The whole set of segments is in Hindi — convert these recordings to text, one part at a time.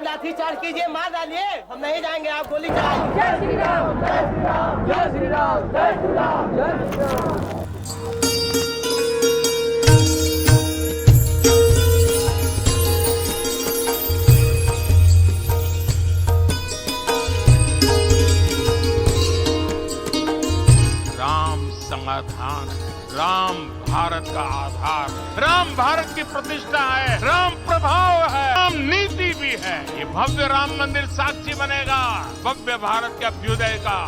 आप लाठी चार्ज कीजिए, मार डालिए, हम नहीं जाएंगे, आप गोली चलाइए। जय श्री राम, जय श्री राम, जय श्री राम, जय श्री राम, जय श्री राम। राम समाधान है, राम भारत का आधार, राम भारत की प्रतिष्ठा है, राम प्रभाव है, राम नीति भी है। ये भव्य राम मंदिर साक्षी बनेगा भव्य भारत के अभ्युदय का,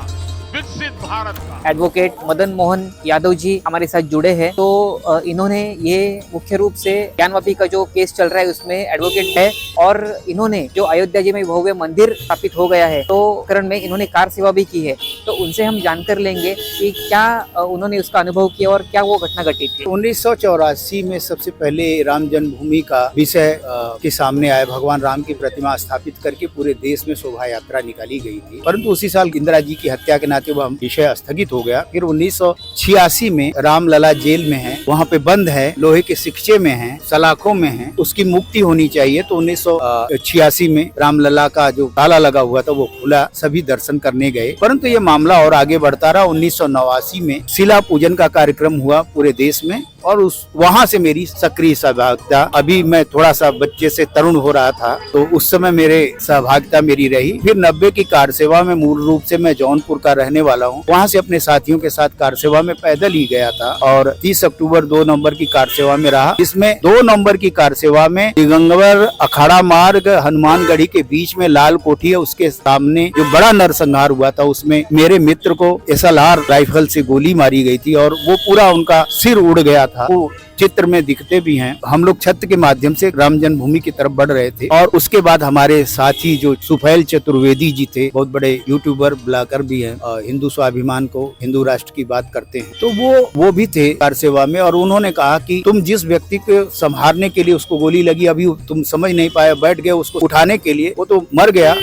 विकसित भारत का। एडवोकेट मदन मोहन यादव जी हमारे साथ जुड़े हैं। तो इन्होंने ये मुख्य रूप से ज्ञानवापी का जो केस चल रहा है उसमें एडवोकेट है, और इन्होंने जो अयोध्या जी में भव्य मंदिर स्थापित हो गया है तो करण में इन्होंने कार सेवा भी की है। तो उनसे हम जानकर लेंगे कि क्या उन्होंने उसका अनुभव किया और क्या वो घटना घटी थी। 1984 में सबसे पहले राम जन्मभूमि का विषय के सामने आया। भगवान राम की प्रतिमा स्थापित करके पूरे देश में शोभा यात्रा निकाली गई थी, परंतु उसी साल इंदिरा जी की हत्या के नाते वह विषय स्थगित हो गया। फिर 1986 में रामलला जेल में है, वहाँ पे बंद है, लोहे के शिक्षे में है, सलाखों में है, उसकी मुक्ति होनी चाहिए। तो 1986 में रामलला का जो ताला लगा हुआ था वो खुला, सभी दर्शन करने गए, परंतु ये मामला और आगे बढ़ता रहा। 1989 में शिला पूजन का कार्यक्रम हुआ पूरे देश में, और वहाँ से मेरी सक्रिय सहभागिता, अभी मैं थोड़ा सा बच्चे से तरुण हो रहा था तो उस समय मेरे सहभागिता मेरी रही। फिर 90 की कार सेवा में, मूल रूप से मैं जौनपुर का रहने वाला हूँ, वहाँ से अपने साथियों के साथ कार सेवा में पैदल ही गया था, और 30 अक्टूबर 2 नंबर की कार सेवा में रहा। इसमें 2 नंबर की कार सेवा में दिगंबर अखाड़ा मार्ग हनुमानगढ़ी के बीच में लाल कोठी है, उसके सामने जो बड़ा नरसंहार हुआ था उसमें मेरे मित्र को SLR राइफल से गोली मारी गई थी, और वो पूरा उनका सिर उड़ गया था। वो चित्र में दिखते भी हैं। हम लोग छत के माध्यम से राम जन्मभूमि की तरफ बढ़ रहे थे, और उसके बाद हमारे साथी जो सुफैल चतुर्वेदी जी थे, बहुत बड़े यूट्यूबर ब्लॉगर भी हैं, हिंदू स्वाभिमान को, हिंदू राष्ट्र की बात करते हैं, तो वो भी थे कार सेवा में। और उन्होंने कहा कि तुम जिस व्यक्ति को संभालने के लिए उसको गोली लगी, अभी तुम समझ नहीं पाए, बैठ गए उसको उठाने के लिए, वो तो मर गया,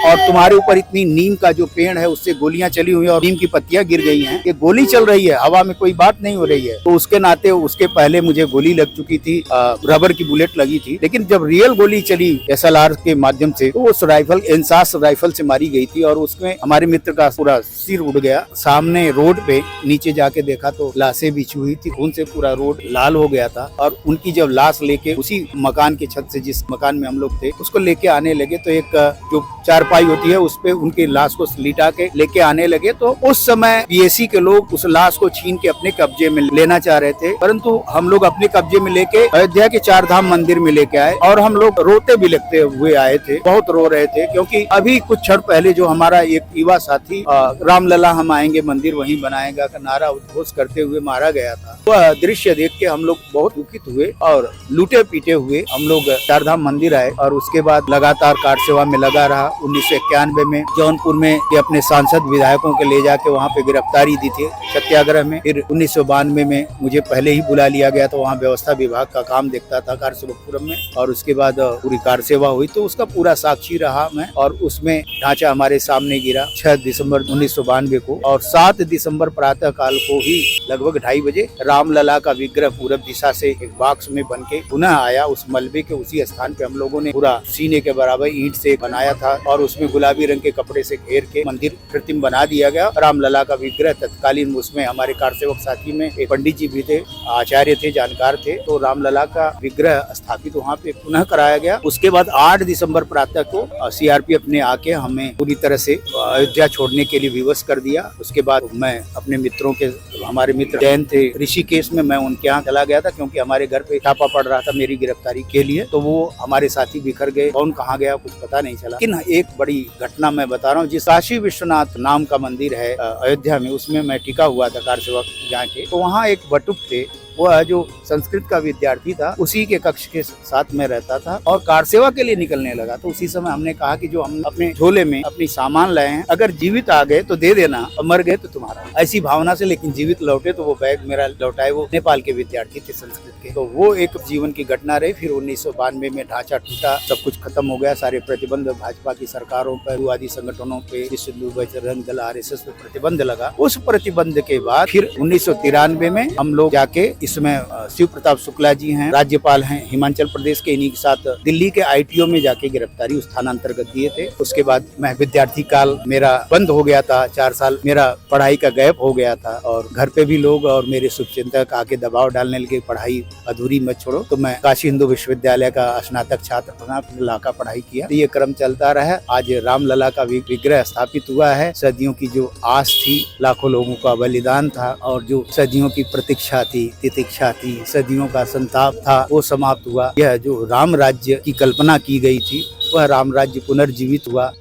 और तुम्हारे ऊपर इतनी नीम का जो पेड़ है उससे गोलियां चली हुई हैं और नीम की पत्तियां गिर गई हैं, ये गोली चल रही है, हवा में कोई बात नहीं हो रही है। तो उसके नाते उसके पहले मुझे गोली लग चुकी थी, रबर की बुलेट लगी थी, लेकिन जब रियल गोली चली SLR के माध्यम से, तो उस राइफल इंसास राइफल से मारी गई थी, और उसमें हमारे मित्र का पूरा सिर उड़ गया। सामने रोड पे नीचे जाके देखा तो लाशें बिछी हुई थी, खून से पूरा रोड लाल हो गया था। और उनकी जब लाश लेके उसी मकान के छत से, जिस मकान में हम लोग थे, उसको लेके आने लगे, तो एक जो चारपाई होती है उस पे उनकी लाश को लिटा के लेके आने लगे। तो उस समय BSC के लोग उस लाश को छीन के अपने कब्जे में लेना चाह रहे थे, परंतु हम लोग अपने कब्जे में लेके अयोध्या के 4 धाम मंदिर में लेके आए, और हम लोग रोते भी लगते हुए आए थे, बहुत रो रहे थे, क्योंकि अभी कुछ क्षण पहले जो हमारा एक युवा साथी रामलला हम आएंगे, मंदिर वहीं बनाएगा का नारा उद्घोष करते हुए मारा गया था। वह दृश्य देख के हम लोग बहुत दुखित हुए, और लूटे पीटे हुए हम लोग 4 धाम मंदिर आए, और उसके बाद लगातार कार सेवा में लगा रहा। 1991 में जौनपुर में ये अपने सांसद विधायकों के ले जाके वहाँ पे गिरफ्तारी दी थी सत्याग्रह में। फिर 1992 में मुझे पहले ही बुला लिया गया, तो वहाँ व्यवस्था विभाग का काम देखता था कार सेवकपुरम में, और उसके बाद पूरी कार सेवा हुई, तो उसका पूरा साक्षी रहा मैं। और उसमें ढांचा हमारे सामने गिरा 6 दिसंबर 1992 को, और 7 दिसंबर प्रातः काल को ही लगभग 2:30 बजे रामलला का विग्रह पूरब दिशा से एक बॉक्स में बन के पुनः आया। उस मलबे के उसी स्थान पे हम लोगों ने पूरा सीने के बराबर ईंट से बनाया था, और उसमें गुलाबी रंग के कपड़े से घेर के मंदिर कृत्रिम बना दिया गया। रामलला का विग्रह तत्कालीन, उसमें हमारे कार सेवक साथी में एक पंडित जी भी थे, आचार्य थे, जानकार थे, तो रामलला का विग्रह स्थापित वहाँ पे पुनः कराया गया। उसके बाद 8 दिसंबर प्रातः को CRPF ने आके हमें पूरी तरह से अयोध्या छोड़ने के लिए विवश कर दिया। उसके बाद मैं अपने मित्रों के, हमारे मित्र जैन थे ऋषिकेश में, मैं उनके यहाँ चला गया था, क्योंकि हमारे घर पे छापा पड़ रहा था मेरी गिरफ्तारी के लिए। तो वो हमारे साथी बिखर गए, कौन कहाँ गया कुछ पता नहीं चला। लेकिन एक बड़ी घटना मैं बता रहा हूँ, जिस काशी विश्वनाथ नाम का मंदिर है अयोध्या में, उसमें मैं टिका हुआ था कार सेवक जाके। तो वहाँ एक बटुक थे, वह जो संस्कृत का विद्यार्थी था, उसी के कक्ष के साथ में रहता था, और कार सेवा के लिए निकलने लगा। तो उसी समय हमने कहा कि जो हम अपने झोले में अपनी सामान लाए हैं, अगर जीवित आ गए तो दे देना, और मर गए तो तुम्हारा, ऐसी भावना से। लेकिन जीवित लौटे तो वो बैग मेरा लौटाए। वो नेपाल के विद्यार्थी थे संस्कृत के। तो वो एक जीवन की घटना रही। फिर 1992 में ढांचा टूटा, सब कुछ खत्म हो गया, सारे प्रतिबंध भाजपा की सरकारों पर, हिंदूवादी संगठनों पे, विश्व हिंदू बजरंग दल RSS पे प्रतिबंध लगा। उस प्रतिबंध के बाद फिर 1993 में हम लोग जाके इसमें शिव प्रताप शुक्ला जी हैं, राज्यपाल हैं हिमाचल प्रदेश के। इन्हीं के साथ दिल्ली के ITO में जाके गिरफ्तारी उस थाना अंतर्गत दिए थे। उसके बाद मैं विद्यार्थी काल मेरा बंद हो गया था, 4 साल मेरा पढ़ाई का गैप हो गया था और घर पे भी लोग और मेरे शुभचिंतक आके दबाव डालने लगे, पढ़ाई अधूरी मत छोड़ो। तो मैं काशी हिंदू विश्वविद्यालय का स्नातक छात्र बना, ला का पढ़ाई किया। तो ये क्रम चलता रहा। आज रामलला का विग्रह स्थापित हुआ है। सदियों की जो आस थी, लाखों लोगों का बलिदान था और जो सदियों की प्रतीक्षा थी, तितिक्षा थी, सदियों का संताप था, वो समाप्त हुआ। यह जो राम राज्य की कल्पना की गई थी, वह राम राज्य पुनर्जीवित हुआ।